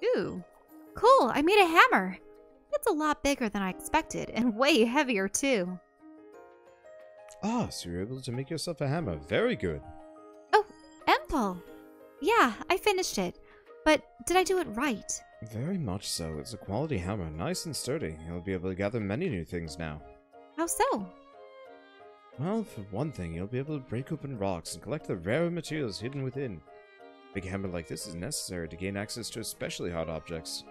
Ooh, cool, I made a hammer. It's a lot bigger than I expected, and way heavier too. Ah, so you're able to make yourself a hammer. Very good. Oh, Empel. Yeah, I finished it. But did I do it right? Very much so. It's a quality hammer, nice and sturdy. You'll be able to gather many new things now. How so? Well, for one thing, you'll be able to break open rocks and collect the rare materials hidden within. A big hammer like this is necessary to gain access to especially hard objects.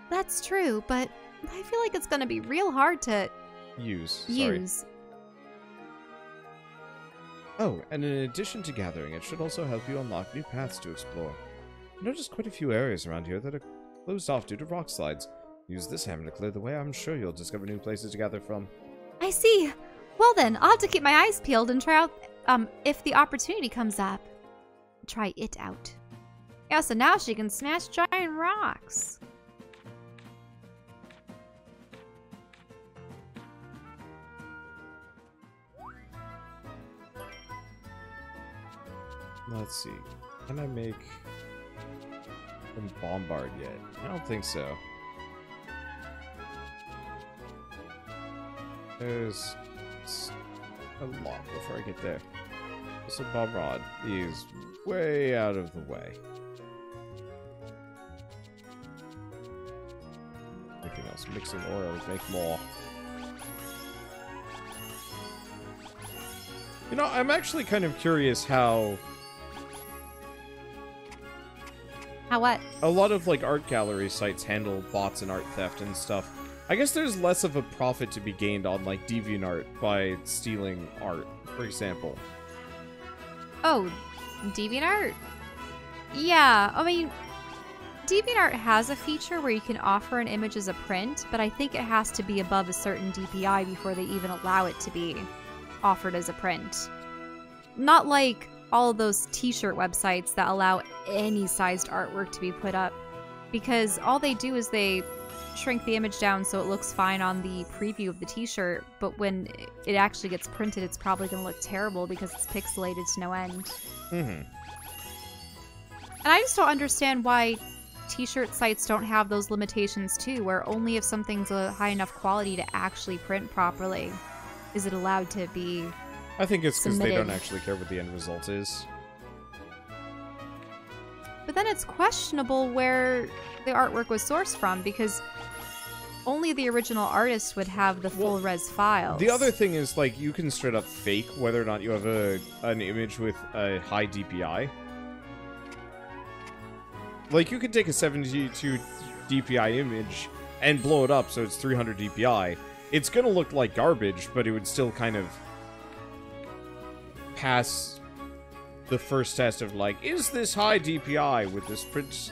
That's true, but I feel like it's gonna be real hard to... Use. Oh, and in addition to gathering, it should also help you unlock new paths to explore. I noticed quite a few areas around here that are closed off due to rock slides. Use this hammer to clear the way. I'm sure you'll discover new places to gather from. I see. Well then, I'll have to keep my eyes peeled and try out, if the opportunity comes up. Try it out. Yeah, so now she can smash giant rocks. Let's see. Can I make them bombard yet? I don't think so. There's a lot before I get there. So bombard is way out of the way. Anything else? Mixing oils, make more. You know, I'm actually kind of curious how... How what? A lot of, like, art gallery sites handle bots and art theft and stuff. I guess there's less of a profit to be gained on, like, DeviantArt by stealing art, for example. Oh, DeviantArt? Yeah, I mean, DeviantArt has a feature where you can offer an image as a print, but I think it has to be above a certain DPI before they even allow it to be offered as a print. Not like all of those t-shirt websites that allow any sized artwork to be put up, because all they do is they shrink the image down so it looks fine on the preview of the t-shirt, but when it actually gets printed, it's probably going to look terrible because it's pixelated to no end. And I just don't understand why t-shirt sites don't have those limitations too, where only if something's a high enough quality to actually print properly is it allowed to be I think it's because they submitted. don't actually care what the end result is. But then it's questionable where the artwork was sourced from, because only the original artist would have the full res files. The other thing is, like, you can straight up fake whether or not you have an image with a high DPI. Like, you could take a 72 DPI image and blow it up so it's 300 DPI. It's gonna look like garbage, but it would still kind of pass the first test of, like, is this high DPI with this print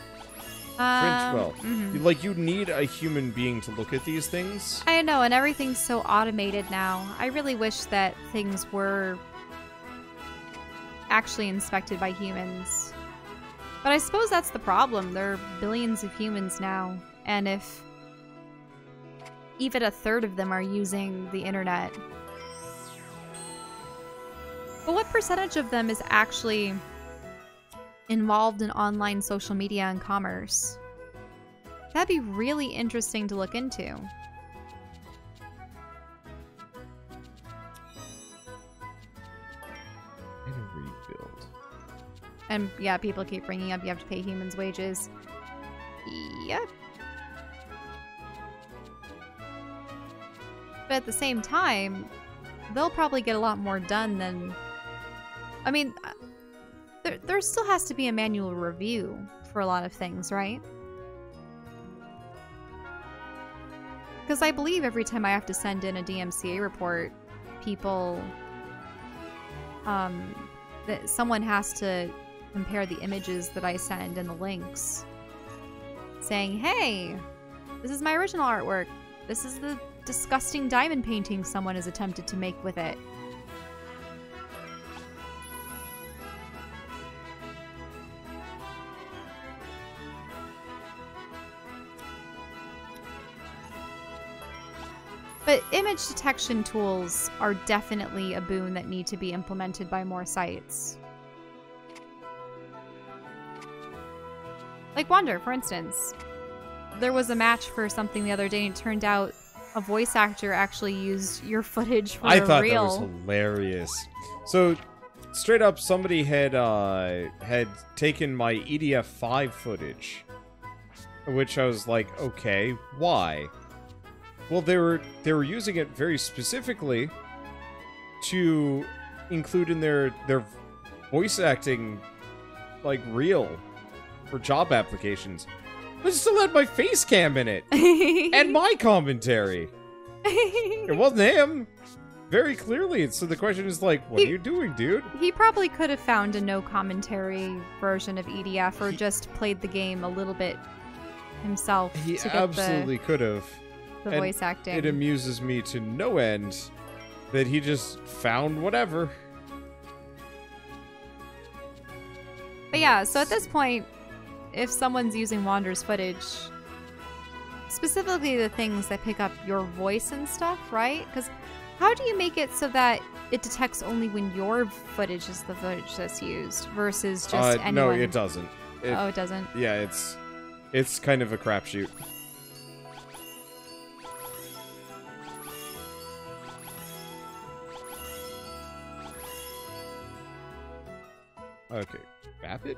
well? Like, you need a human being to look at these things. I know, and everything's so automated now. I really wish that things were actually inspected by humans. But I suppose that's the problem. There are billions of humans now, and if even a third of them are using the internet. But what percentage of them is actually involved in online social media and commerce? That'd be really interesting to look into. And a rebuild. And yeah, people keep bringing up you have to pay humans wages. Yep. But at the same time, they'll probably get a lot more done than... I mean, there still has to be a manual review for a lot of things, right? Because I believe every time I have to send in a DMCA report, people... that someone has to compare the images that I send and the links. Saying, hey, this is my original artwork. This is the disgusting diamond painting someone has attempted to make with it. But image detection tools are definitely a boon that need to be implemented by more sites. Like Wander, for instance. there was a match for something the other day, and it turned out a voice actor actually used your footage for I thought reel. that was hilarious. So, straight up, somebody had taken my EDF5 footage, which I was like, okay, why? Well, they were using it very specifically to include in their voice acting, like, reel for job applications. But it still had my face cam in it and my commentary. It wasn't him. Very clearly. So the question is like, what are you doing, dude? He probably could have found a no commentary version of EDF or just played the game a little bit himself. He to get absolutely could have. the voice acting. It amuses me to no end that he just found whatever. But yeah, so at this point, if someone's using Wander's footage, specifically the things that pick up your voice and stuff, right? Because how do you make it so that it detects only when your footage is the footage that's used versus just anyone? No, it doesn't. Oh, it doesn't? Yeah, it's kind of a crapshoot. Okay, Vapid?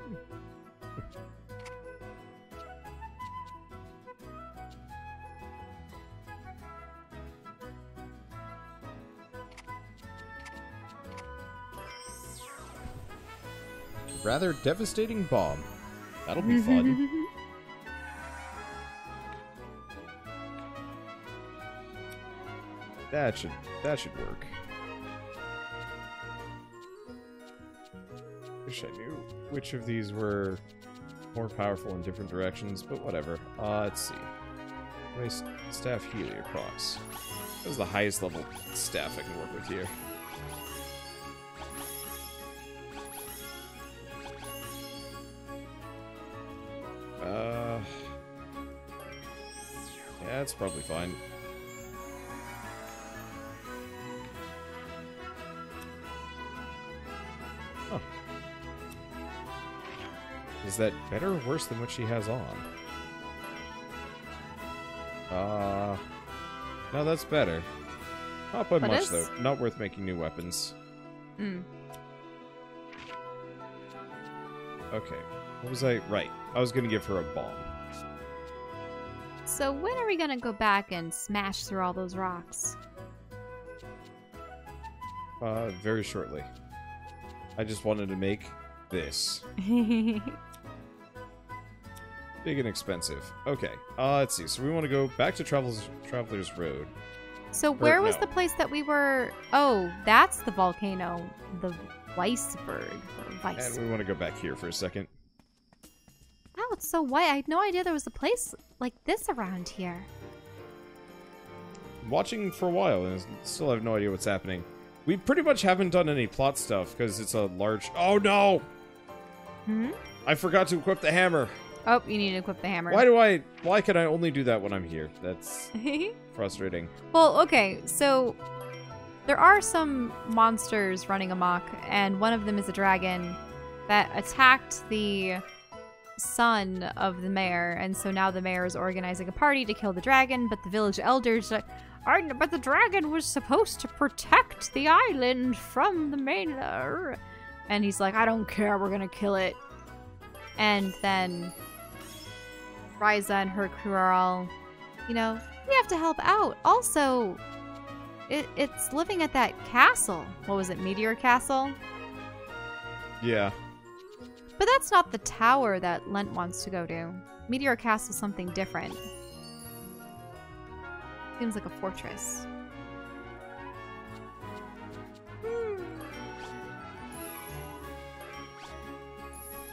Rather devastating bomb. That'll be fun. That should work. Wish I knew which of these were more powerful in different directions, but whatever. Let's see. Nice staff Helior Crocs. That was the highest level staff I can work with here. Yeah, it's probably fine. Huh. Is that better or worse than what she has on? No, that's better. Not by much, though. Not worth making new weapons. Okay. What was I? Right. I was gonna give her a bomb. So when are we gonna go back and smash through all those rocks? Very shortly. I just wanted to make this. Big and expensive. Okay. Let's see. So we want to go back to Traveler's Road. So where was the place that we were? Oh, that's the volcano. The Weisberg. And we want to go back here for a second. Wow, it's so white. I had no idea there was a place like this around here. I'm watching for a while and still have no idea what's happening. We pretty much haven't done any plot stuff because it's a large... Oh no! I forgot to equip the hammer. Oh, you need to equip the hammer. Why can I only do that when I'm here? That's frustrating. Well, okay, so there are some monsters running amok, and one of them is a dragon that attacked the son of the mayor, and so now the mayor is organizing a party to kill the dragon, but the village elders but the dragon was supposed to protect the island from the mayor. And he's like, I don't care, we're gonna kill it. And then Ryza and her crew are all, you know, we have to help out. Also, it's living at that castle. What was it, Meteor Castle? Yeah. But that's not the tower that Lent wants to go to. Meteor Castle's something different. Seems like a fortress.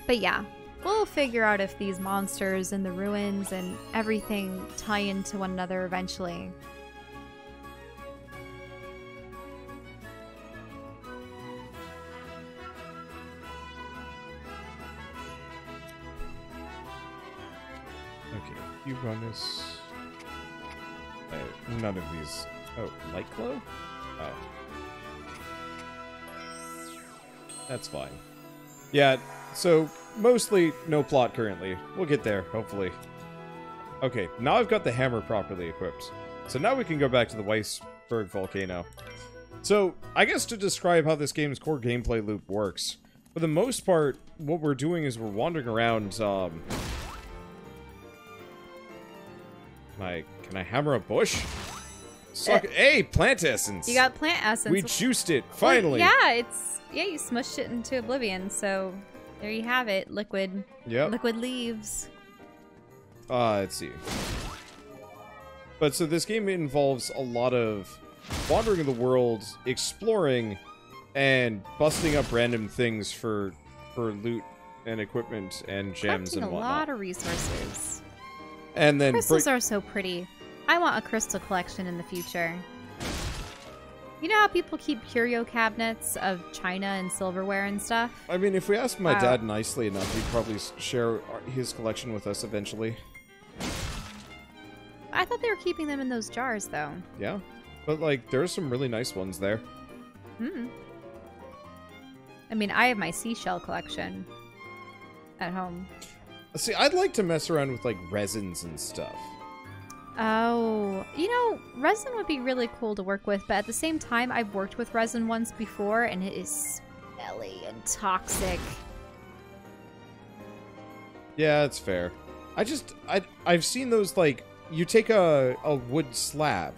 But yeah, we'll figure out if these monsters and the ruins and everything tie into one another eventually. Okay, you run this. None of these. Oh, light glow? Oh. That's fine. Yeah, so mostly no plot currently. We'll get there, hopefully. Okay, now I've got the hammer properly equipped. So now we can go back to the Weisberg volcano. So, I guess to describe how this game's core gameplay loop works, for the most part, what we're doing is we're wandering around, Can I hammer a bush? Suck hey, plant essence! You got plant essence. We juiced it, finally! Well, yeah, you smushed it into oblivion, so there you have it. Liquid. Yep. Liquid leaves. Let's see. But so this game involves a lot of wandering the world, exploring, and busting up random things for loot and equipment and gems and whatnot. A lot of resources. And then crystals are so pretty. I want a crystal collection in the future. You know how people keep curio cabinets of china and silverware and stuff? I mean, if we asked my dad nicely enough, he'd probably share his collection with us eventually. I thought they were keeping them in those jars, though. Yeah, but like, there's some really nice ones there. Hmm. I mean, I have my seashell collection at home. See, I'd like to mess around with like resins and stuff. Oh, you know, resin would be really cool to work with, but at the same time, I've worked with resin once before, and it is smelly and toxic. Yeah, that's fair. I've seen those, like, you take a wood slab.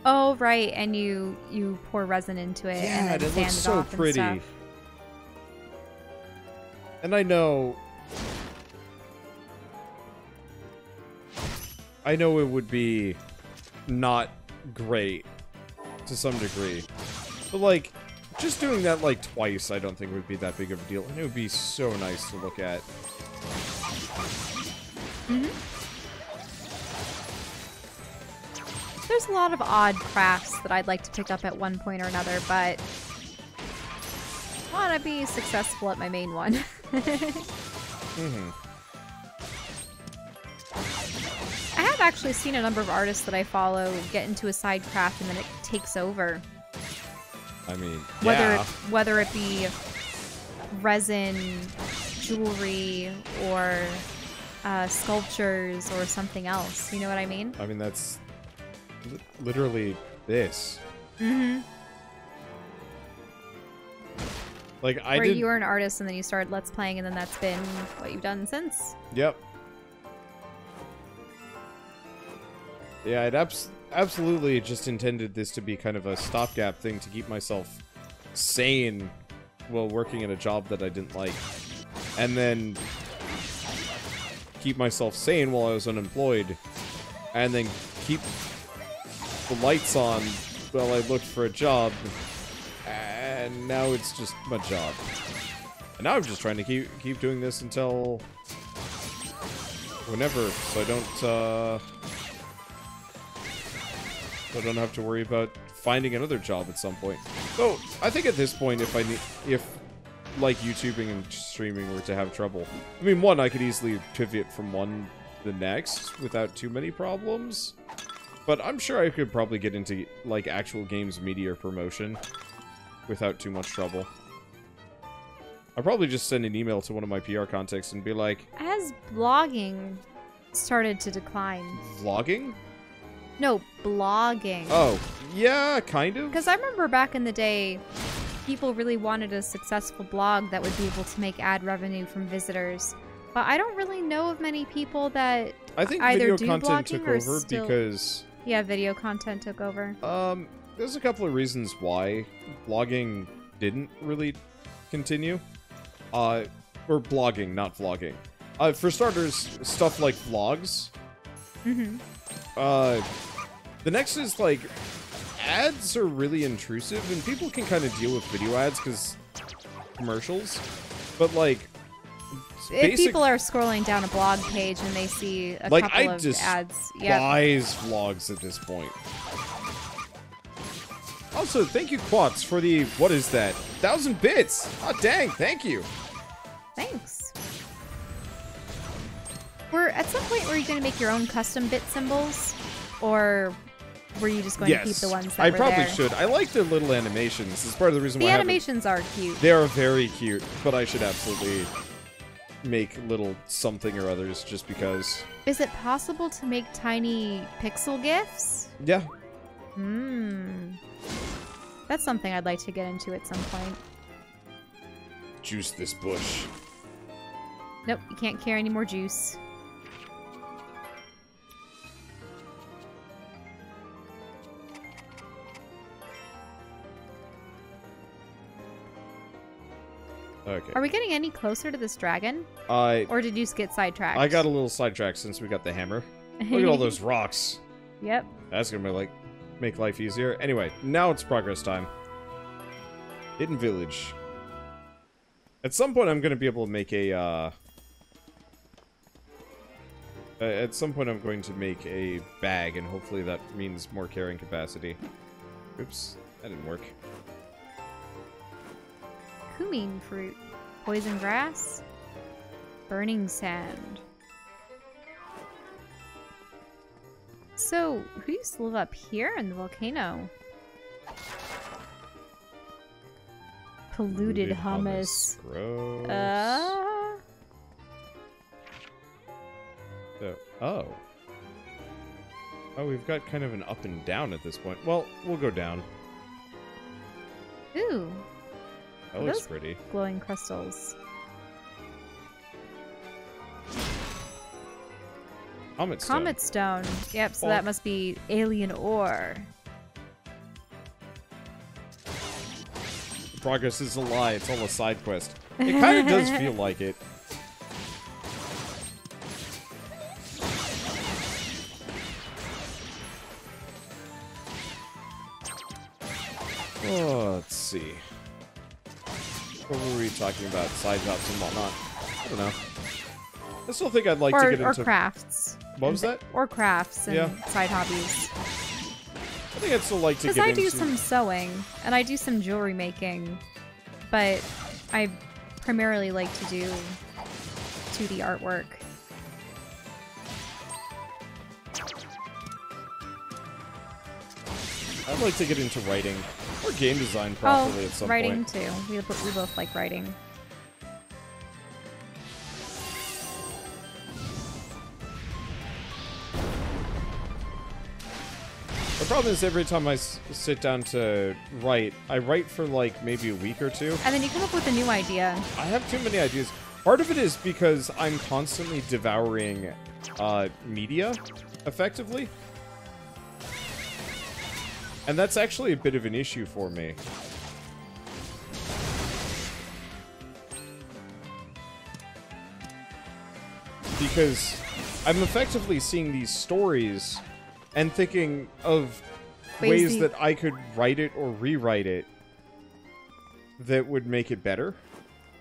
Oh, right, and you pour resin into it, yeah, and then it sand looks it so off pretty. and stuff. And I know it would be not great to some degree. But, like, just doing that, like, twice I don't think would be that big of a deal. And it would be so nice to look at. Mm-hmm. There's a lot of odd crafts that I'd like to pick up at one point or another, but I want to be successful at my main one. Mm-hmm. I have actually seen a number of artists that I follow get into a side craft and then it takes over. I mean, whether it be resin, jewelry, or sculptures, or something else. You know what I mean? I mean, that's literally this. Mm-hmm. Like, Where you were an artist and then you started Let's Playing, and then that's been what you've done since. Yep. Yeah, I'd absolutely just intended this to be kind of a stopgap thing to keep myself sane while working at a job that I didn't like. And then keep myself sane while I was unemployed. And then keep the lights on while I looked for a job. And now it's just my job. And now I'm just trying to keep doing this until whenever, so I don't have to worry about finding another job at some point. So I think at this point, if like YouTubing and streaming were to have trouble, I mean, one, I could easily pivot from one to the next without too many problems. But I'm sure I could probably get into like actual games media promotion without too much trouble. I'll probably just send an email to one of my PR contacts and be like, has blogging started to decline? Vlogging? No, blogging. Oh, yeah, kind of. Because I remember back in the day, people really wanted a successful blog that would be able to make ad revenue from visitors. But I don't really know of many people that I think either video do content blogging took or over still... because... Yeah, video content took over. There's a couple of reasons why blogging didn't really continue. Or blogging, not vlogging. For starters, stuff like vlogs. Mm-hmm. The next is, like, ads are really intrusive, and people can kind of deal with video ads because commercials. But, like, if people are scrolling down a blog page and they see a couple of ads, despise vlogs at this point. Also, thank you, Quats, for the, what is that, 1,000 bits! Oh, dang, thank you! Thanks. At some point, were you going to make your own custom bit symbols? Or were you just going to keep the ones that I were probably there? should. I like the little animations. It's part of the reason why the animations are cute. They are very cute, but I should absolutely make little something or others just because. Is it possible to make tiny pixel GIFs? Yeah. That's something I'd like to get into at some point. Juice this bush. Nope, you can't carry any more juice. Okay. Are we getting any closer to this dragon? Or did you just get sidetracked? I got a little sidetracked since we got the hammer. Look at all those rocks. Yep. That's gonna make life easier. Anyway, now it's progress time. Hidden village. At some point, I'm gonna be able to make a. At some point, I'm going to make a bag, and hopefully that means more carrying capacity. Oops, that didn't work. Cumin fruit. Poison grass. Burning sand. So, who used to live up here in the volcano? Polluted hummus. Gross. Oh. Oh, we've got kind of an up and down at this point. Well, we'll go down. Ooh. That looks pretty. Glowing crystals. Comet stone. Comet stone. Yep, so that must be alien ore. Progress is a lie. It's all a side quest. It kind of does feel like it. Oh, let's see. What were we talking about? Side jobs and whatnot. I don't know. I still think I'd like to get into... Or crafts. What was that? Or crafts and side hobbies. I think I'd still like to get into... Because I do some sewing, and I do some jewelry making, but I primarily like to do 2D artwork. I'd like to get into writing. Or game design properly at some writing point. too. We both like writing. The problem is every time I sit down to write, I write for like maybe a week or two. And then you come up with a new idea. I have too many ideas. Part of it is because I'm constantly devouring media, effectively. And that's actually a bit of an issue for me. Because I'm effectively seeing these stories and thinking of ways that I could write it or rewrite it that would make it better.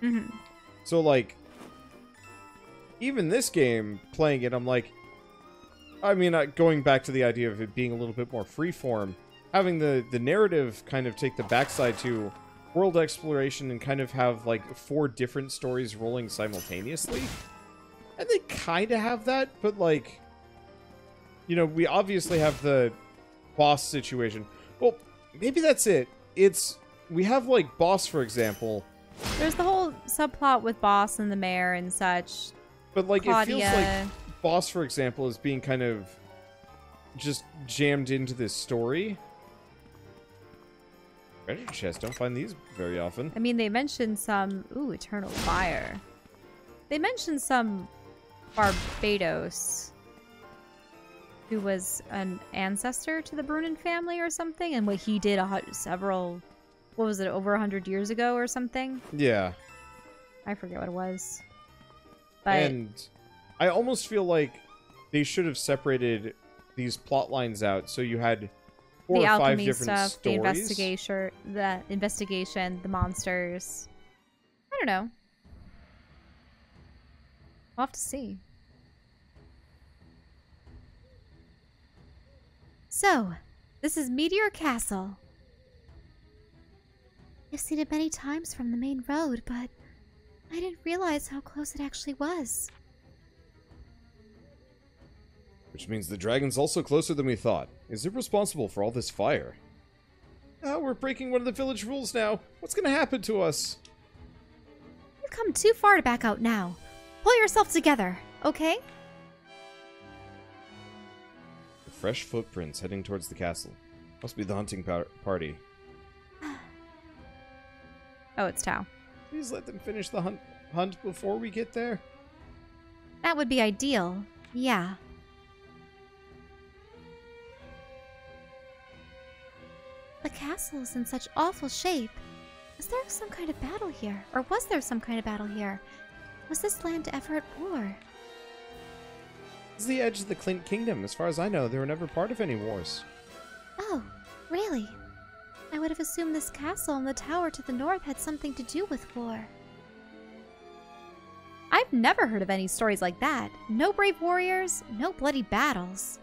Mm-hmm. So, like, even this game, playing it, I'm like... I mean, going back to the idea of it being a little bit more freeform, having the narrative kind of take the backside to world exploration and kind of have, like, 4 different stories rolling simultaneously. And they kind of have that, but, like... You know, we obviously have the boss situation. Well, maybe that's it. We have, like, boss, for example. There's the whole subplot with boss and the mayor and such. But, like, Claudia. It feels like boss, for example, is being kind of just jammed into this story. Treasure chest. Don't find these very often. I mean, they mentioned some... Ooh, eternal fire. They mentioned some Barbados... who was an ancestor to the Rune family or something, and what he did several, what was it, over 100 years ago or something? Yeah. I forget what it was. But and I almost feel like they should have separated these plot lines out, so you had 4 or 5 different stuff, stories. The investigation, the monsters. I don't know. We'll have to see. So, this is Meteor Castle. I've seen it many times from the main road, but I didn't realize how close it actually was. Which means the dragon's also closer than we thought. Is it responsible for all this fire? Oh, we're breaking one of the village rules now. What's gonna happen to us? You've come too far to back out now. pull yourself together, okay? The fresh footprints heading towards the castle. Must be the hunting party. Oh, it's Tao. Please let them finish the hunt before we get there. That would be ideal. Yeah. The castle is in such awful shape. Is there some kind of battle here? Or was there some kind of battle here? Was this land ever at war? This is the edge of the Clint Kingdom. As far as I know, they were never part of any wars. Oh, really? I would have assumed this castle and the tower to the north had something to do with war. I've never heard of any stories like that. No brave warriors, no bloody battles.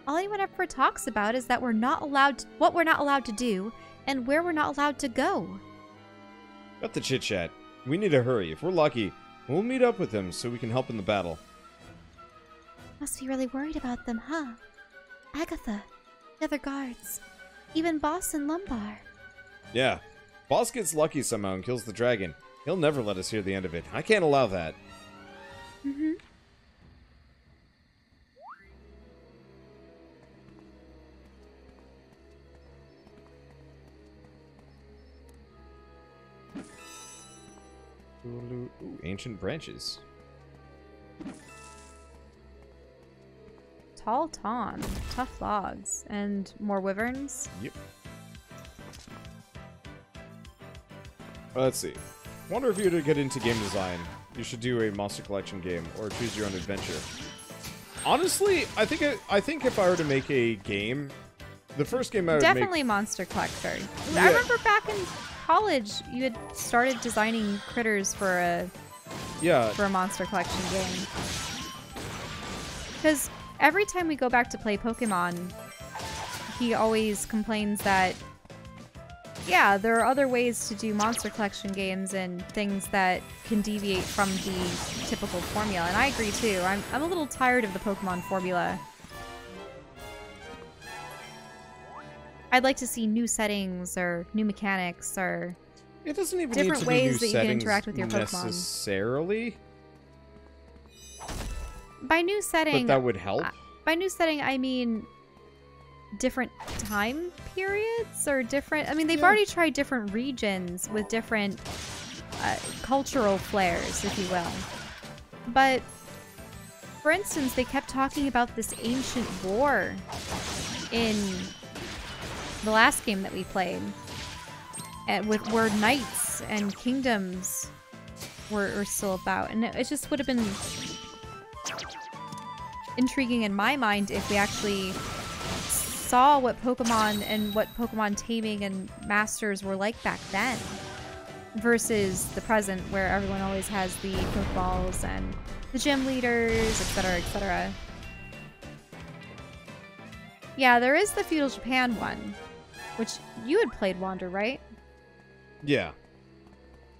All anyone ever talks about is that we're not allowed what we're not allowed to do and where we're not allowed to go. Got the chit-chat. We need to hurry. If we're lucky, we'll meet up with them so we can help in the battle. Must be really worried about them, huh? Agatha, the other guards, even Boss and Lumbar. Yeah. Boss gets lucky somehow and kills the dragon. He'll never let us hear the end of it. I can't allow that. Mm-hmm. Ooh, ancient branches. Tall Tom, tough logs, and more wyverns. Yep. Let's see. Wonder if you were to get into game design, you should do a monster collection game or choose your own adventure. Honestly, I think if I were to make a game, the first game I would definitely Monster Collector. Yeah. I remember back in college, you had started designing critters for a monster collection game. Because every time we go back to play Pokemon, he always complains that, yeah, there are other ways to do monster collection games and things that can deviate from the typical formula. And I agree too. I'm a little tired of the Pokemon formula. I'd like to see new settings or new mechanics or it doesn't even different need to ways be new that you can interact with your Pokemon. Necessarily. By new setting, but that would help. By new setting, I mean different time periods or different. I mean, they've already tried different regions with different cultural flares, if you will. But for instance, they kept talking about this ancient war in the last game that we played, where knights and kingdoms were still about, and it just would have been intriguing in my mind if we actually saw what Pokemon and what Pokemon taming and masters were like back then versus the present, where everyone always has the Pokeballs and the gym leaders, etc., etc. Yeah, there is the Feudal Japan one, which you had played, Wander, right? Yeah.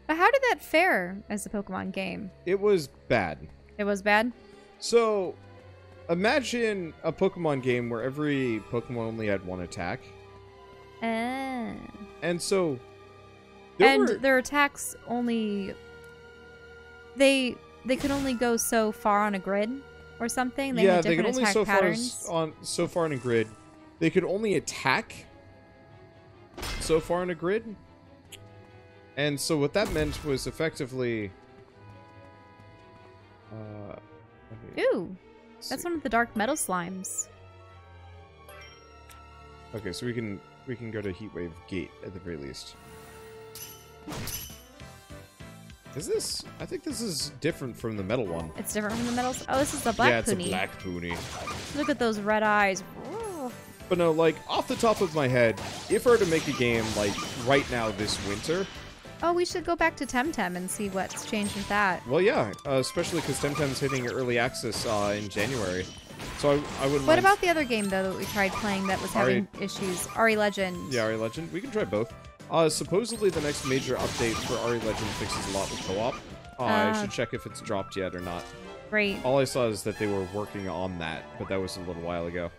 But how did that fare as a Pokemon game? It was bad. It was bad? So, imagine a Pokemon game where every Pokemon only had one attack. And so... their attacks only... They could only go so far on a grid or something? They had different attack patterns? So far on a grid. They could only attack so far on a grid. And so what that meant was effectively... Ooh! That's one of the dark metal slimes. Okay, so we can go to Heatwave Gate at the very least. Is this? I think this is different from the metal one. It's different from the metals? Oh, this is the black Puni. Yeah, it's a black Puni. Look at those red eyes. But no, like, off the top of my head, if I were to make a game, like, right now this winter... Oh, we should go back to Temtem and see what's changed with that. Well, yeah, especially because Temtem's hitting early access in January. So I wouldn't What about the other game, though, that we tried playing that was having issues? Ari Legend. Yeah, Ari Legend. We can try both. Supposedly the next major update for Ari Legend fixes a lot with co-op. I should check if it's dropped yet or not. Great. All I saw is that they were working on that, but that was a little while ago.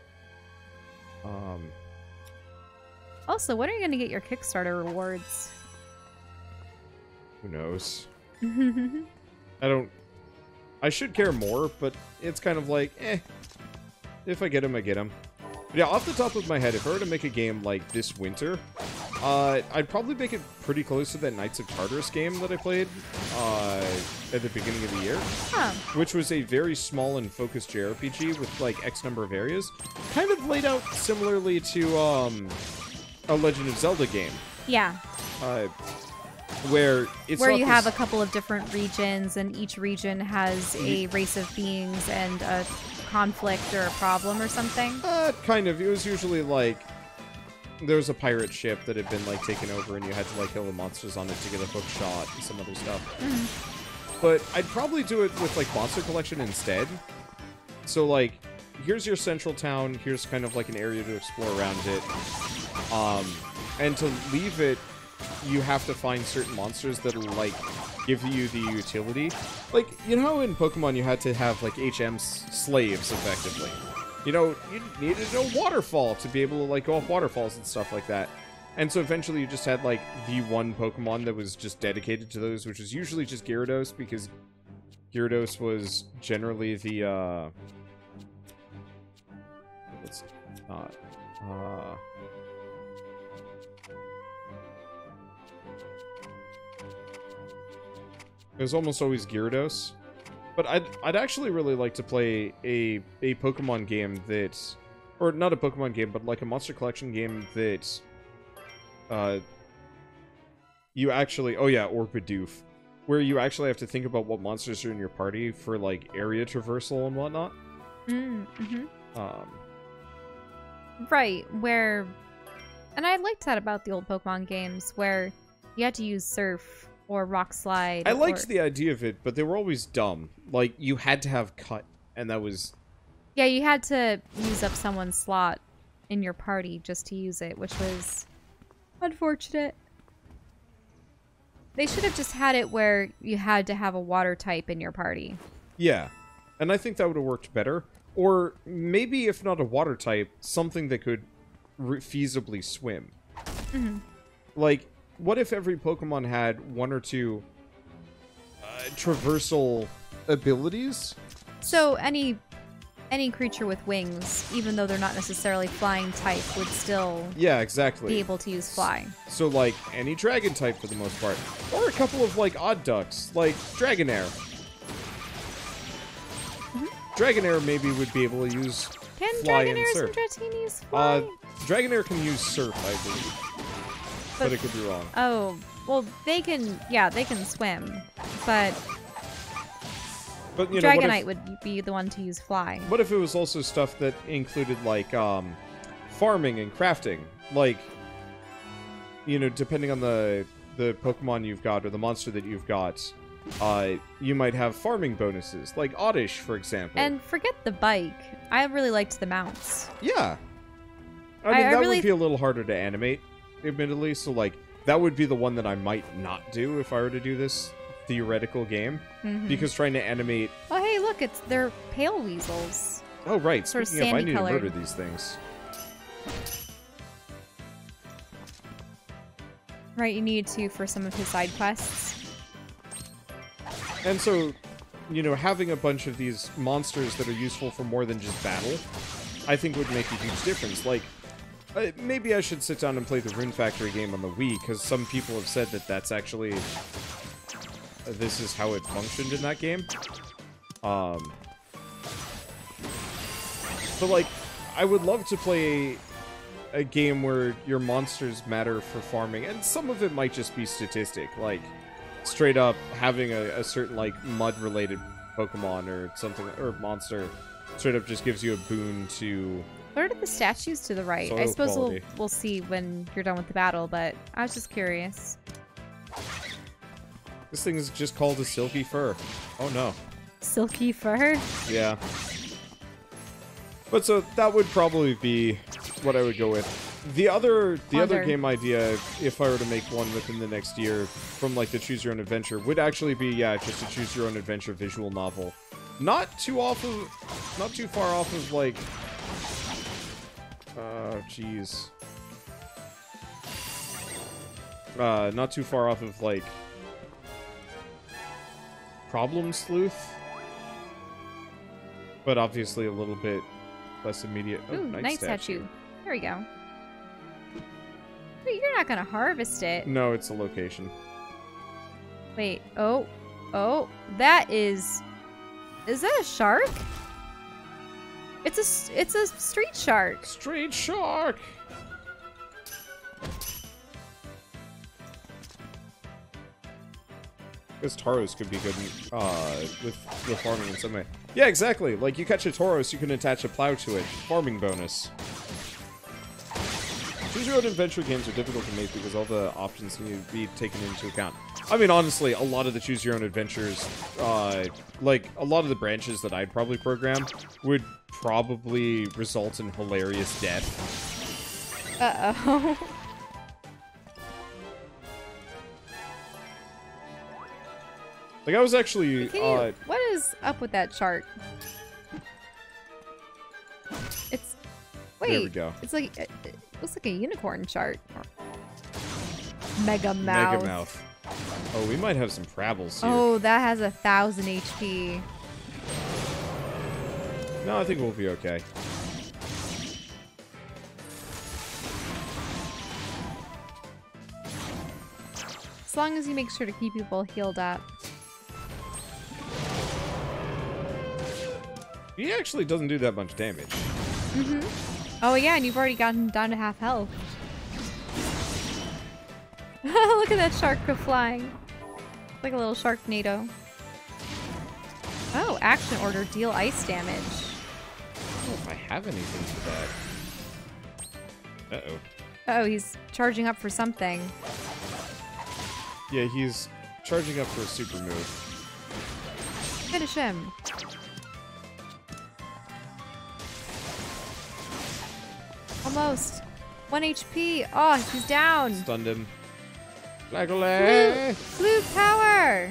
Also, when are you going to get your Kickstarter rewards? Who knows? I should care more, but it's kind of like, eh. If I get him, I get him. But yeah, off the top of my head, if I were to make a game like this winter, I'd probably make it pretty close to that Knights of Tartarus game that I played at the beginning of the year. Huh. Which was a very small and focused JRPG with, like, X number of areas. Kind of laid out similarly to a Legend of Zelda game. Yeah. Where it's where you have a couple of different regions, and each region has a race of beings and a conflict or a problem or something. Kind of. It was usually like there was a pirate ship that had been like taken over, and you had to like kill the monsters on it to get a hook shot and some other stuff. But I'd probably do it with like Monster Collection instead. So like, here's your central town. Here's kind of like an area to explore around it. And to leave it, you have to find certain monsters that'll, like, give you the utility. Like, you know how in Pokemon you had to have, like, HM slaves, effectively? You know, you needed a waterfall to be able to, like, go off waterfalls and stuff like that. And so eventually you just had, like, the one Pokemon that was just dedicated to those, which was usually just Gyarados, because Gyarados was generally the, it's not, it was almost always Gyarados. But I'd actually really like to play a Pokemon game that... Or not a Pokemon game, but like a Monster Collection game that... you actually... Oh yeah, or Bidoof. Where you actually have to think about what monsters are in your party for like area traversal and whatnot. Right, where... And I liked that about the old Pokemon games, where you had to use Surf or Rock Slide. I liked the idea of it, but they were always dumb. Like, you had to have Cut, and that was... Yeah, you had to use up someone's slot in your party just to use it, which was unfortunate. They should have just had it where you had to have a water type in your party. Yeah, and I think that would have worked better. Or maybe, if not a water type, something that could feasibly swim. Like, what if every Pokemon had one or two traversal abilities? So any creature with wings, even though they're not necessarily flying type, would still be able to use fly. So like any dragon type for the most part. Or a couple of like odd ducks, like Dragonair. Dragonair maybe would be able to use fly and Dragonairs surf. and Dratini's fly? Dragonair can use surf, I believe. But it could be wrong. Oh, well, they can swim, but you know, Dragonite would be the one to use fly. What if it was also stuff that included, like, farming and crafting? Like, you know, depending on the Pokemon you've got or the monster that you've got, you might have farming bonuses, like Oddish, for example. And forget the bike. I really liked the mounts. Yeah. I mean, that would be a little harder to animate, admittedly, so, like, that would be the one that I might not do if I were to do this theoretical game, because trying to animate... Oh, hey, look, they're pale weasels. Oh, right. Sort of Speaking of, I need to sandy-colored. murder these things. Right, you need to for some of his side quests. And so, you know, having a bunch of these monsters that are useful for more than just battle, I think would make a huge difference. Like, maybe I should sit down and play the Rune Factory game on the Wii, because some people have said that that's actually... this is how it functioned in that game. But, like, I would love to play a game where your monsters matter for farming, and some of it might just be statistic, like, straight up having a certain, like, mud-related Pokemon or something, or monster, straight up just gives you a boon to... What are the statues to the right? I suppose we'll see when you're done with the battle, but I was just curious. This thing is just called a silky fur. Oh no. Silky fur? Yeah. But so that would probably be what I would go with. The other game idea, if I were to make one within the next year, from like the Choose Your Own Adventure, would actually be, yeah, just a Choose Your Own Adventure visual novel. Not too far off of like... jeez. Not too far off of like... problem sleuth. But obviously a little bit less immediate. Oh, Ooh, night statue. There we go. Wait, you're not gonna harvest it. No, it's a location. Wait, oh, that is that a shark? It's a street shark. Street shark! This Tauros could be good with farming in some way. Yeah, exactly. Like, you catch a Tauros, you can attach a plow to it. Farming bonus. Choose your own adventure games are difficult to make because all the options need to be taken into account. I mean, honestly, a lot of the choose your own adventures, like, a lot of the branches that I'd probably program would probably result in hilarious death. Uh-oh. Like, I was actually, what is up with that chart? It's... Wait. There we go. It's like... It looks like a unicorn chart. Mega Mouth. Mega Mouth. Oh, we might have some Prabbles here. Oh, that has 1,000 HP. No, I think we'll be okay. As long as you make sure to keep people healed up. He actually doesn't do that much damage. Mm-hmm. Oh yeah, and you've already gotten down to half health. Look at that shark go flying. Like a little Sharknado. Oh, action order, deal ice damage. I don't know if I have anything for that. Uh-oh. Uh oh, he's charging up for something. Yeah, he's charging up for a super move. Finish him. Almost. 1 HP. Oh, he's down. Stunned him. Flagole! Flute power!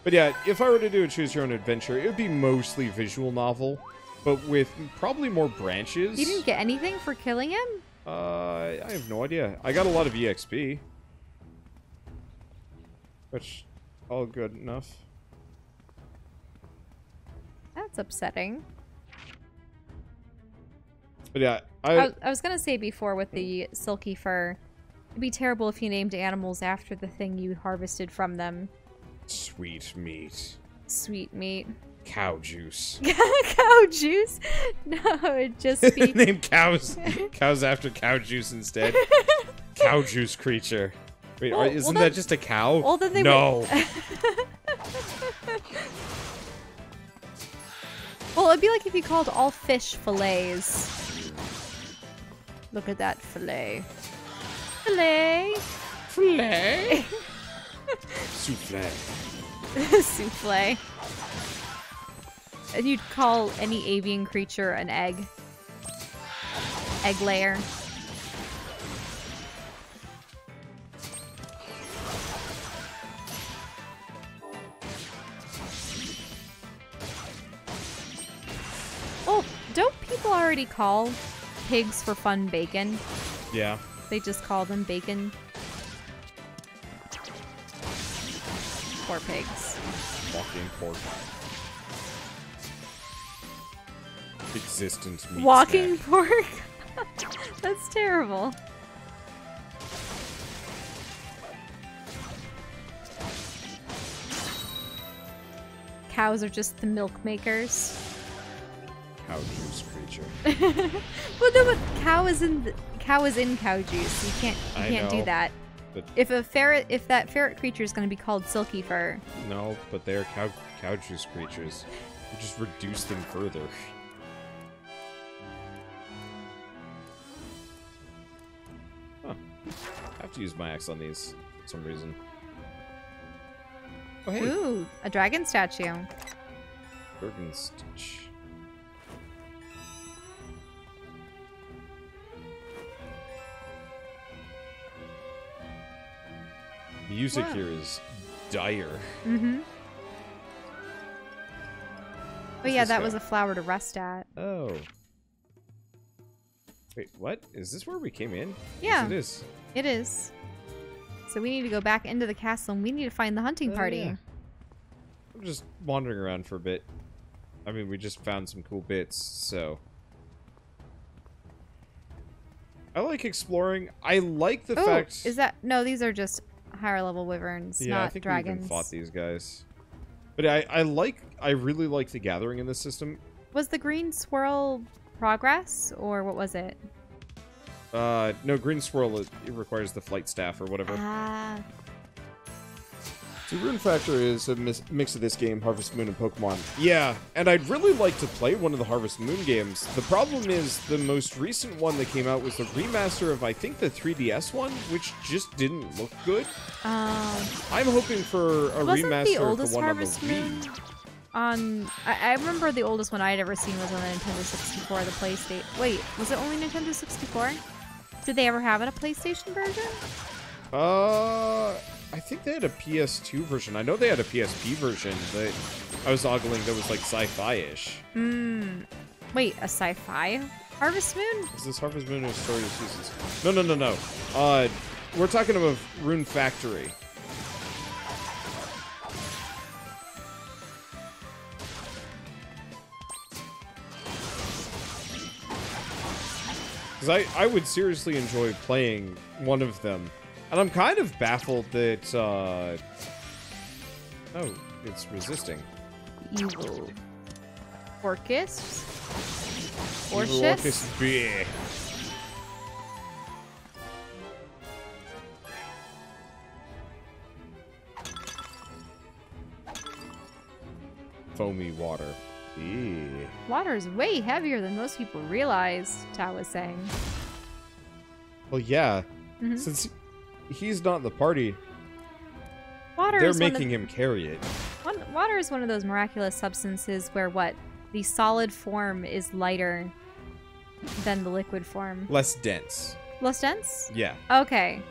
But yeah, if I were to do a choose your own adventure, it would be mostly visual novel, but with probably more branches. You didn't get anything for killing him? I have no idea. I got a lot of EXP. Which, all good enough. That's upsetting. But yeah, I was gonna say before with the silky fur, it'd be terrible if you named animals after the thing you harvested from them. Sweet meat. Sweet meat. Cow juice. Cow juice? No, it'd just be... Name cows after cow juice instead. Cow juice creature. Wait, isn't that just a cow? Well, then they no. Well, it'd be like if you called all fish fillets. Look at that fillet. Fillet. Fillet. Souffle. Souffle. And you'd call any avian creature an egg. Egg layer. Oh, don't people already call pigs for fun bacon? Yeah. They just call them bacon. Poor pigs. Walking pork. Existent meat Walking snack. pork? That's terrible. Cows are just the milk makers. Cow juice creature. Well, no, but cow is in cow juice. You can't do that. If that ferret creature is going to be called silky fur. No, but they are cow juice creatures. You just reduce them further. Huh. I have to use my axe on these for some reason. Oh, hey. Ooh, a dragon statue. Bergen Stitch. Music here is dire. Mm-hmm. But yeah, that guy? was a flower to rest at. Oh. Wait, what? Is this where we came in? Yeah. Yes, it is. It is. So we need to go back into the castle and we need to find the hunting party. Yeah. I'm just wandering around for a bit. I mean, we just found some cool bits, so... I like exploring. I like the fact... Is that... No, these are just higher level wyverns, yeah, not I think dragons. we even fought these guys. But I really like the gathering in this system. Was the green swirl progress, or what was it? No, green swirl, it requires the flight staff or whatever. Ah. So Rune Factory is a mix of this game, Harvest Moon, and Pokemon. Yeah, and I'd really like to play one of the Harvest Moon games. The problem is the most recent one that came out was the remaster of, I think, the 3DS one, which just didn't look good. I'm hoping for a remaster of the one Harvest on the Moon Wii. I remember the oldest one I'd ever seen was on the Nintendo 64, the PlayStation. Wait, was it only Nintendo 64? Did they ever have it a PlayStation version? I think they had a PS2 version. I know they had a PSP version that I was ogling that was like sci-fi-ish. Wait, a sci-fi Harvest Moon? Is this Harvest Moon or Story of Seasons? No. We're talking about Rune Factory. Because I would seriously enjoy playing one of them. And I'm kind of baffled that, oh, it's resisting. Evil Orcus? Evil Orcus beer. Foamy water. Eee. Water is way heavier than most people realize, Tao was saying. Well, yeah. Since he's not in the party, they're making him carry it. Water is one of those miraculous substances where the solid form is lighter than the liquid form. Less dense. Less dense? Yeah. Okay.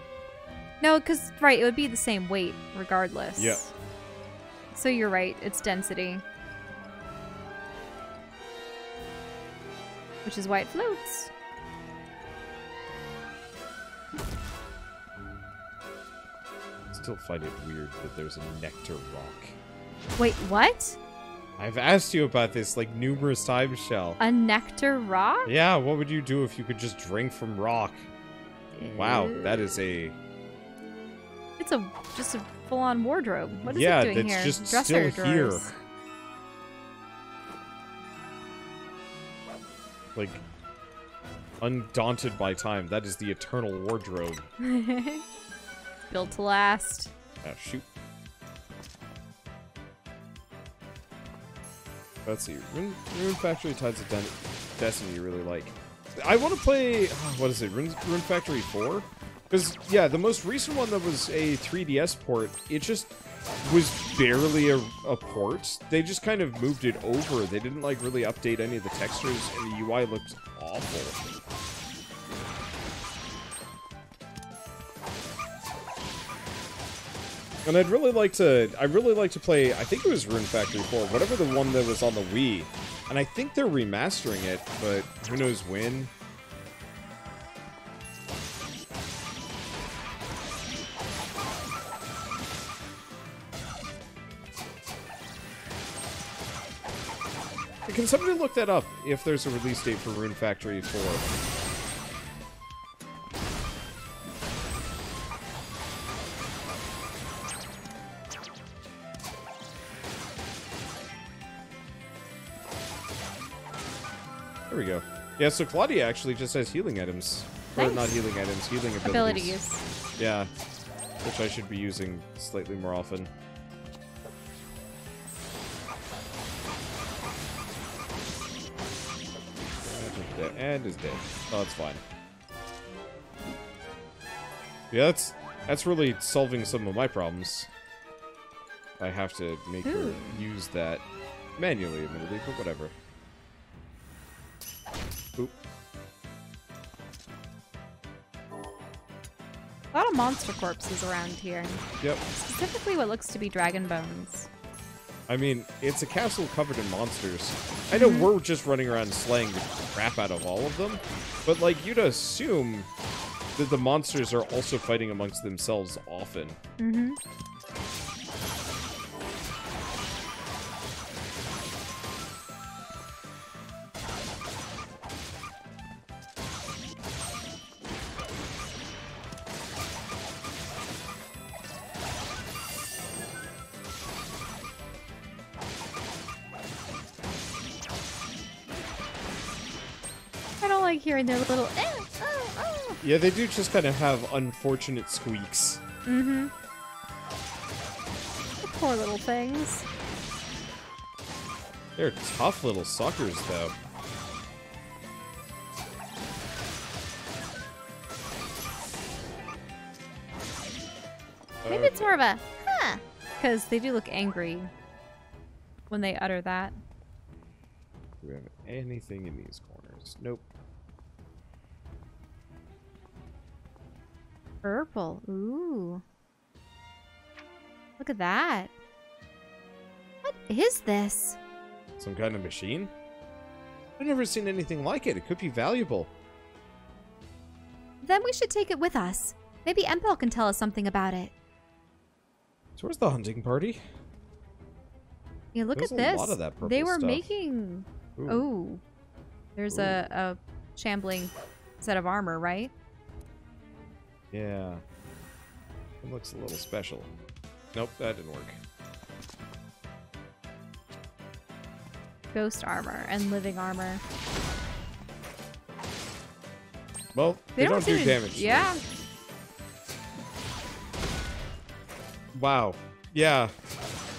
No, because, right, it would be the same weight regardless. Yep. So you're right, it's density. Which is why it floats. Still find it weird that there's a nectar rock. Wait, what? I've asked you about this like numerous times, Shell. A nectar rock? Yeah, what would you do if you could just drink from rock? Wow, that is a... It's just a full-on wardrobe. What is yeah, it doing here? Yeah, that's just Dresser still drawers. here. Like, undaunted by time. That is the eternal wardrobe. Built to last. Ah, shoot. Let's see. Rune Factory Tides of Destiny you really like. I want to play... what is it? Rune Factory 4? Because, yeah, the most recent one that was a 3DS port, it just was barely a port. They just kind of moved it over. They didn't, like, really update any of the textures, and the UI looked awful. And I'd really like to play, I think it was Rune Factory 4, whatever the one that was on the Wii. And I think they're remastering it, but who knows when. Can somebody look that up, if there's a release date for Rune Factory 4? There we go. Yeah, so Claudia actually just has healing items. Nice. Or not healing items, healing abilities. Abilities. Yeah. Which I should be using slightly more often. And is dead. Oh, that's fine. Yeah, that's really solving some of my problems. I have to make her use that manually, admittedly, but whatever. Oop. A lot of monster corpses around here. Yep. Specifically what looks to be dragon bones. I mean, it's a castle covered in monsters. I know we're just running around slaying the crap out of all of them, but, like, you'd assume the monsters are also fighting amongst themselves often. Mm-hmm. I don't like hearing their little Yeah, they do just kind of have unfortunate squeaks. Mm-hmm. Poor little things. They're tough little suckers, though. Maybe it's more of a, huh, because they do look angry when they utter that. Do we have anything in these corners? Nope. Purple. Ooh. Look at that. What is this? Some kind of machine? I've never seen anything like it. It could be valuable. Then we should take it with us. Maybe Empel can tell us something about it. So where's the hunting party? Yeah, look There's at this. a lot of that purple They were stuff. making... Ooh. Oh. There's Ooh. a shambling set of armor, right? Yeah. It looks a little special. Nope, that didn't work. Ghost armor and living armor. Well, they don't do seem to- damage. Yeah. Wow. Yeah.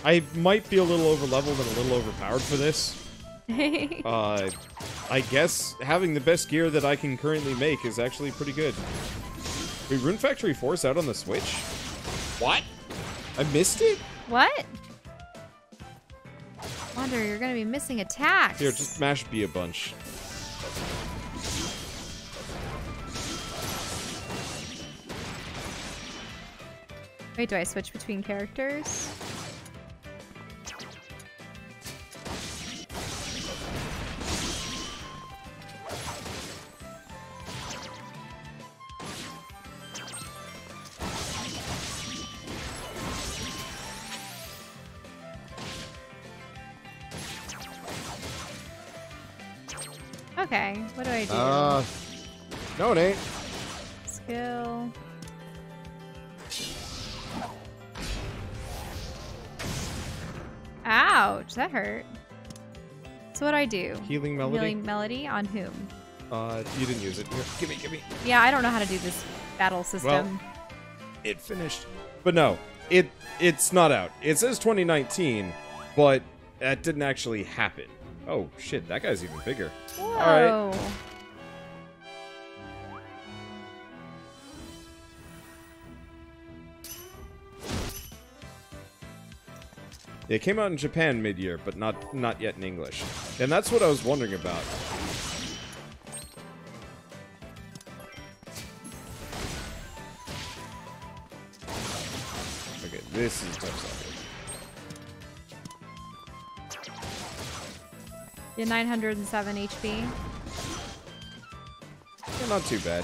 I might be a little over-leveled and a little overpowered for this. I guess having the best gear that I can currently make is actually pretty good. Wait, Rune Factory 4's out on the Switch? What? I missed it? What? Wonder, you're gonna be missing attacks. Here, just mash B a bunch. Wait, do I switch between characters? Okay, what do I do? No it ain't. Skill. Ouch, that hurt. So what do I do? Healing melody? Healing melody on whom? You didn't use it. Here, gimme. Yeah, I don't know how to do this battle system. Well, it finished. But no, it's not out. It says 2019, but that didn't actually happen. Oh, shit, that guy's even bigger. Whoa. Alright. It came out in Japan mid-year, but not yet in English. And that's what I was wondering about. Okay, this is tough stuff. Yeah, 907 HP. Yeah, not too bad.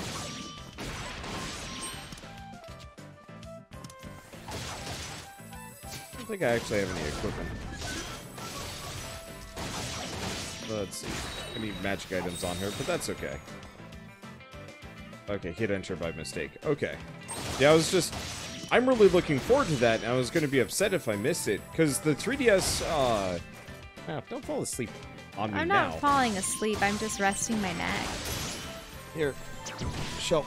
I don't think I actually have any equipment. Let's see. Any magic items on her, but that's okay. Okay, hit enter by mistake. Okay. Yeah, I'm really looking forward to that, and I was going to be upset if I missed it, because the 3DS, don't fall asleep on me I'm now. not falling asleep, I'm just resting my neck. Here. Shell.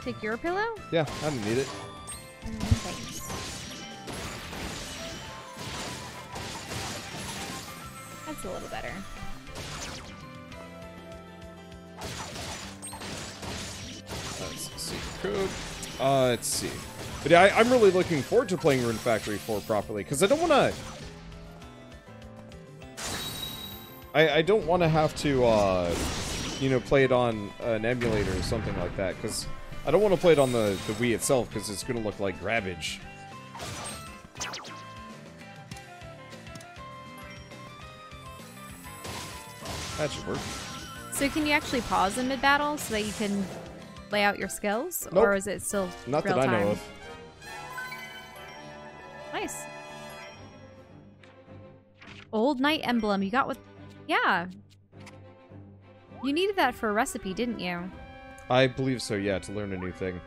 Take your pillow? Yeah, I don't need it. Thanks. That's a little better. Let's see. Code. Let's see. But yeah, I'm really looking forward to playing Rune Factory 4 properly, because I don't want to... I don't want to have to, you know, play it on an emulator or something like that, because I don't want to play it on the Wii itself, because it's going to look like garbage. That should work. So can you actually pause in mid-battle so that you can lay out your skills? Nope. Or is it still Not real that I time? know of. Nice. Old Knight Emblem. You got what? Yeah. You needed that for a recipe, didn't you? I believe so, yeah, to learn a new thing.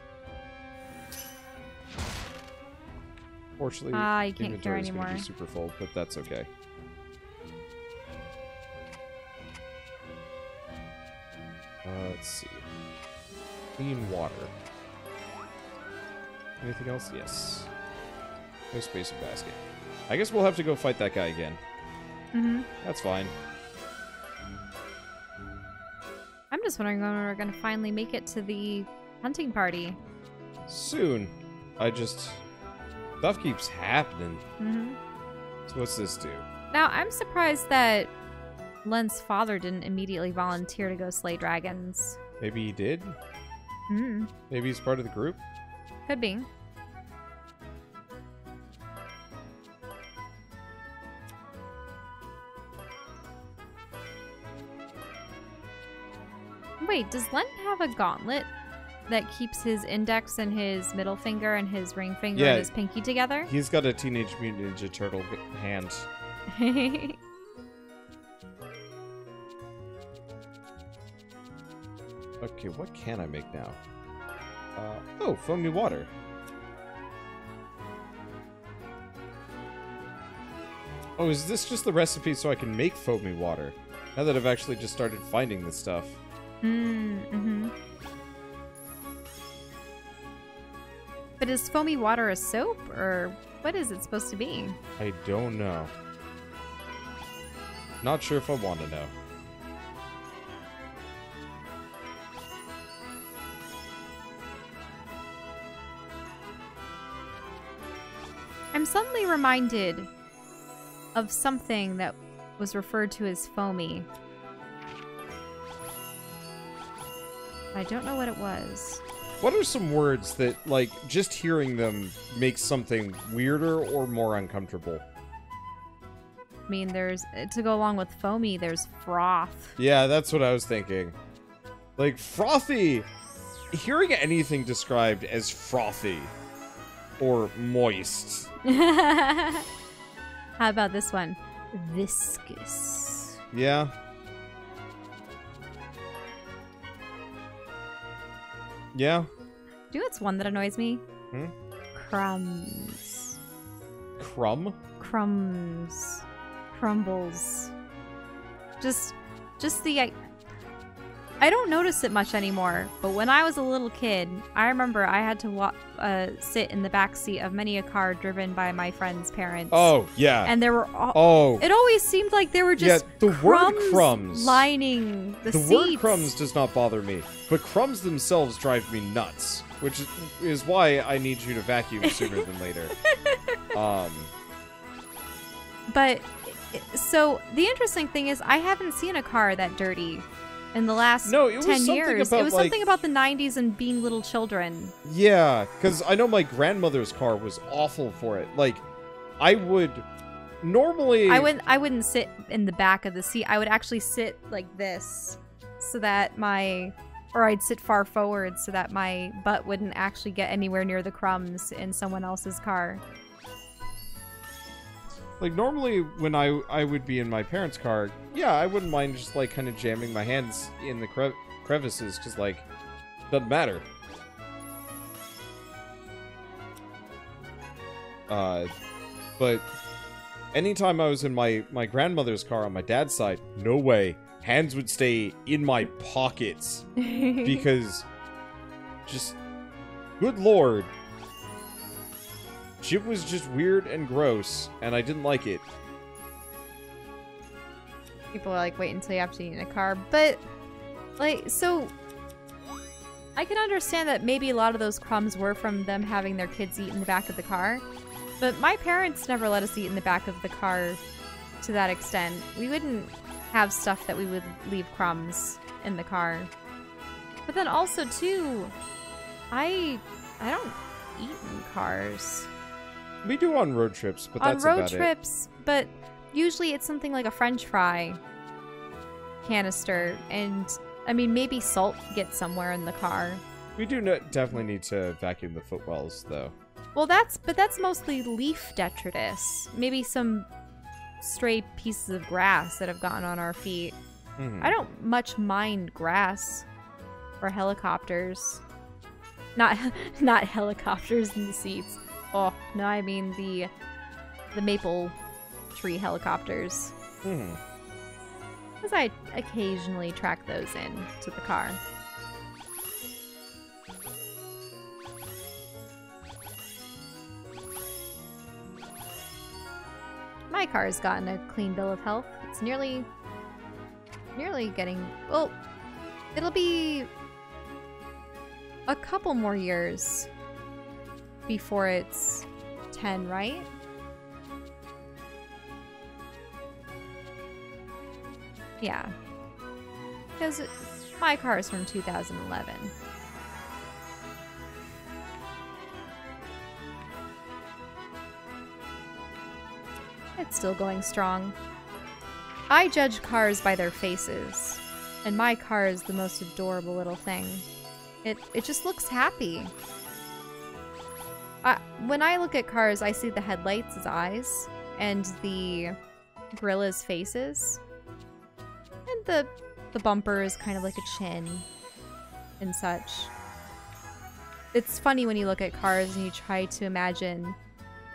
Fortunately, You can't care inventory is going to anymore. be super full, but that's okay. Let's see. Clean water. Anything else? Yes. No space in basket. I guess we'll have to go fight that guy again. Mm-hmm. That's fine. I'm just wondering when we're going to finally make it to the hunting party. Soon. Stuff keeps happening. Mm-hmm. So what's this do? Now, I'm surprised that Len's father didn't immediately volunteer to go slay dragons. Maybe he did? Hmm. Maybe he's part of the group? Could be. Wait, does Len have a gauntlet that keeps his index and his middle finger and his ring finger Yeah. and his pinky together? He's got a Teenage Mutant Ninja Turtle hand. Okay, what can I make now? Oh, foamy water. Oh, is this just the recipe so I can make foamy water? Now that I've actually just started finding this stuff. Mm-hmm. But is foamy water a soap, or what is it supposed to be? I don't know. Not sure if I want to know. I'm suddenly reminded of something that was referred to as foamy. I don't know what it was. What are some words that, like, just hearing them makes something weirder or more uncomfortable? I mean, there's, to go along with foamy, there's froth. Yeah, that's what I was thinking. Like, frothy! Hearing anything described as frothy or moist. How about this one? Viscous. Yeah. Yeah. Do you know what's one that annoys me? Hmm? Crumbs. Crumb? Crumbs. Crumbles. Just the... I don't notice it much anymore, but when I was a little kid, I remember I had to sit in the back seat of many a car driven by my friend's parents. Oh, yeah. And there were all... Oh. It always seemed like there were just the word crumbs lining the seats. The word crumbs does not bother me, but crumbs themselves drive me nuts, which is why I need you to vacuum sooner than later. But, so, the interesting thing is I haven't seen a car that dirty in the last 10 years. It was something about the 90s and being little children. Yeah, because I know my grandmother's car was awful for it. Like, I would normally... I wouldn't sit in the back of the seat. I would actually sit like this so that or I'd sit far forward so that my butt wouldn't actually get anywhere near the crumbs in someone else's car. Like, normally when I would be in my parents' car, yeah, I wouldn't mind just, like, kind of jamming my hands in the crevices, because, like, doesn't matter. But anytime I was in my grandmother's car on my dad's side, no way. Hands would stay in my pockets. Because, just, good lord. Shit was just weird and gross, and I didn't like it. People are like, wait until you have to eat in a car. But, like, so... I can understand that maybe a lot of those crumbs were from them having their kids eat in the back of the car. But my parents never let us eat in the back of the car to that extent. We wouldn't have stuff that we would leave crumbs in the car. But then also, too, I don't eat in cars. We do on road trips, but that's about it. On road trips, but usually it's something like a French fry canister, and I mean maybe salt gets somewhere in the car. We do definitely need to vacuum the footwells, though. Well, that's mostly leaf detritus. Maybe some stray pieces of grass that have gotten on our feet. Mhm. I don't much mind grass or helicopters. Not helicopters in the seats. Oh, no, I mean the maple tree helicopters. Hmm. Because I occasionally track those in to the car. My car's gotten a clean bill of health. It's nearly getting... Well, it'll be a couple more years before it's 10, right? Yeah. Because my car is from 2011. It's still going strong. I judge cars by their faces, and my car is the most adorable little thing. It just looks happy. When I look at cars, I see the headlights as eyes, and the grill as faces, and the bumper is kind of like a chin, and such. It's funny when you look at cars and you try to imagine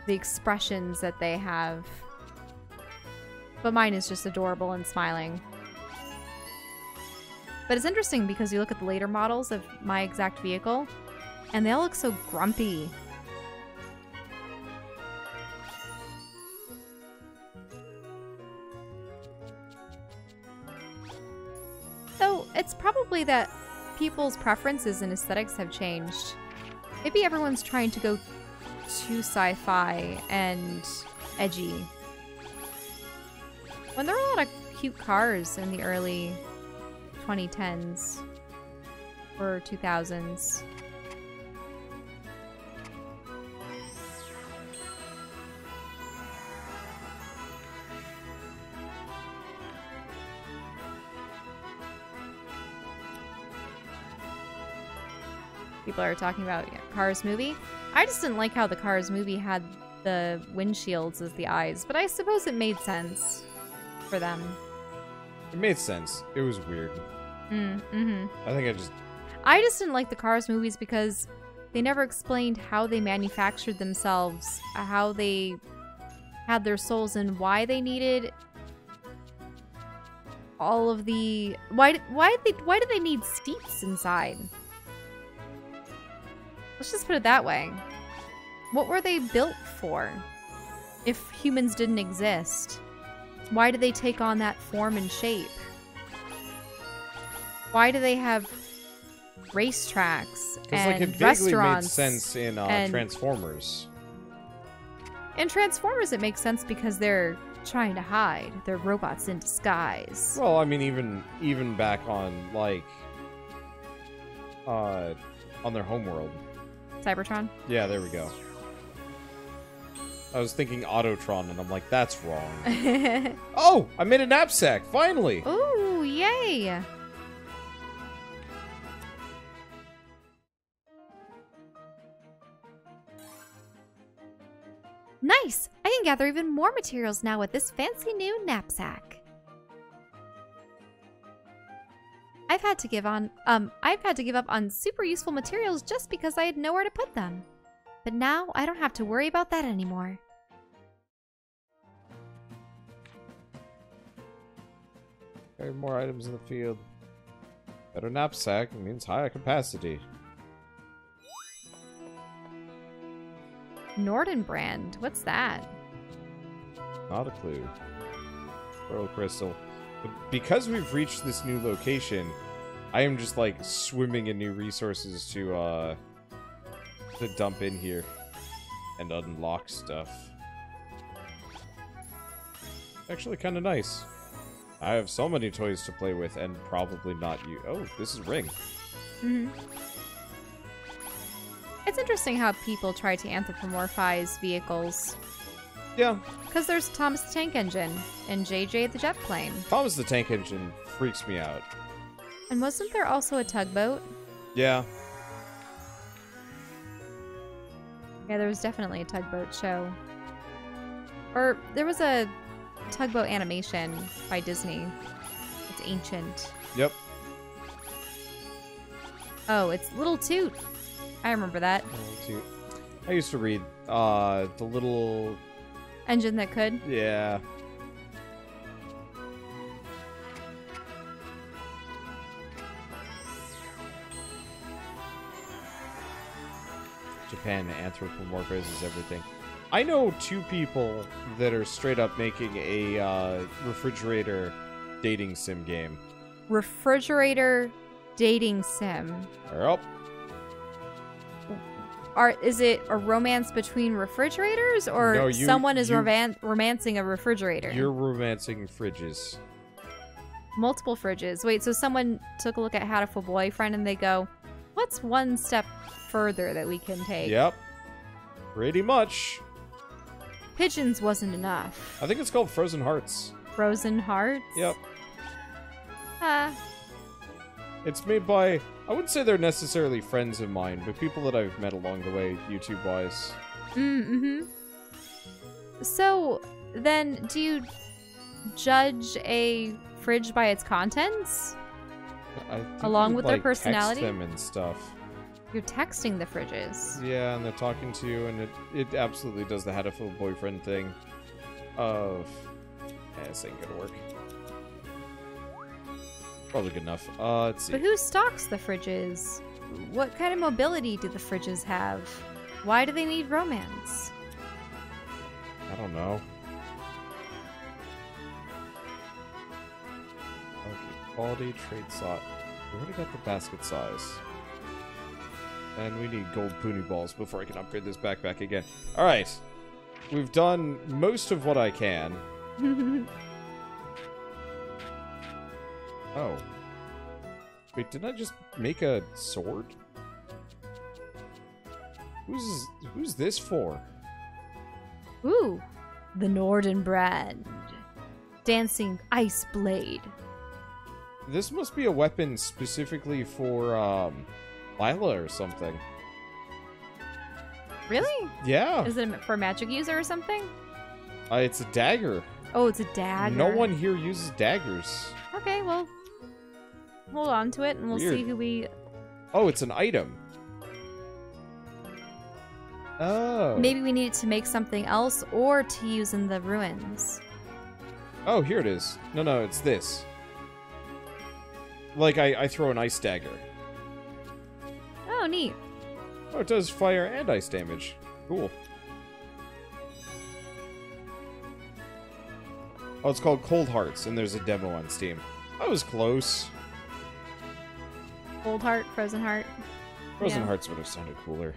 the expressions that they have. But mine is just adorable and smiling. But it's interesting because you look at the later models of my exact vehicle, and they all look so grumpy. So it's probably that people's preferences and aesthetics have changed. Maybe everyone's trying to go too sci-fi and edgy. When there were a lot of cute cars in the early 2010s or 2000s. People are talking about Cars movie. I just didn't like how the Cars movie had the windshields as the eyes, but I suppose it made sense for them. It made sense. It was weird. I just didn't like the Cars movies because they never explained how they manufactured themselves, how they had their souls, and why they needed all of the... Why did they need seats inside? Let's just put it that way. What were they built for if humans didn't exist? Why do they take on that form and shape? Why do they have racetracks and it vaguely restaurants? Made sense in Transformers. In Transformers, it makes sense because they're trying to hide. They're robots in disguise. Well, I mean, even back on like on their homeworld. Cybertron? Yeah, there we go. I was thinking Autotron, and I'm like, that's wrong. Oh, I made a knapsack, finally! Ooh, yay! Nice! I can gather even more materials now with this fancy new knapsack. I've had to give up on super useful materials just because I had nowhere to put them. But now I don't have to worry about that anymore. Carry more items in the field. Better knapsack means higher capacity. Nordenbrand, what's that? Not a clue. Pearl crystal. But because we've reached this new location, I am just like swimming in new resources to dump in here and unlock stuff. Actually kind of nice. I have so many toys to play with and probably not you. Oh, this is Ring. It's interesting how people try to anthropomorphize vehicles. Yeah. Because there's Thomas the Tank Engine and JJ the Jet Plane. Thomas the Tank Engine freaks me out. And wasn't there also a tugboat? Yeah. Yeah, there was definitely a tugboat show. Or there was a tugboat animation by Disney. It's ancient. Yep. Oh, it's Little Toot. I remember that. Little Toot. I used to read the little... Engine That Could. Yeah. Japan anthropomorphizes everything. I know 2 people that are straight up making a refrigerator dating sim game. Refrigerator dating sim. Yep. Is it a romance between refrigerators, or No, someone is romancing a refrigerator? You're romancing fridges. Multiple fridges. Wait, so someone took a look at How to Fool Boyfriend and they go, what's one step further that we can take? Yep. Pretty much. Pigeons wasn't enough. I think it's called Frozen Hearts. Frozen Hearts? Yep. Ah. It's made by, I wouldn't say they're necessarily friends of mine, but people that I've met along the way, YouTube-wise. Mm-hmm. So, then, do you judge a fridge by its contents? I think Along you, with like, their personality? text them and stuff. You're texting the fridges. Yeah, and they're talking to you, and it absolutely does the How to Fool Boyfriend thing of... this ain't gonna work. Probably good enough. Let's see. But who stocks the fridges? What kind of mobility do the fridges have? Why do they need romance? I don't know. Okay, quality, trade slot. We already got the basket size. And we need gold poonie balls before I can upgrade this backpack again. Alright. We've done most of what I can. Oh. Wait, didn't I just make a sword? Who's this for? Ooh, the Norden brand. Dancing ice blade. This must be a weapon specifically for, Lila or something. Really? Yeah. Is it for a magic user or something? It's a dagger. Oh, it's a dagger. No one here uses daggers. Okay, well, hold on to it and we'll Weird. see who we... Oh, it's an item. Oh. Maybe we need it to make something else or to use in the ruins. Oh, here it is. No, it's this. Like, I throw an ice dagger. Oh, neat. Oh, it does fire and ice damage. Cool. Oh, it's called Cold Hearts, and there's a demo on Steam. I was close. Cold heart, frozen heart. Frozen Yeah. Hearts would have sounded cooler.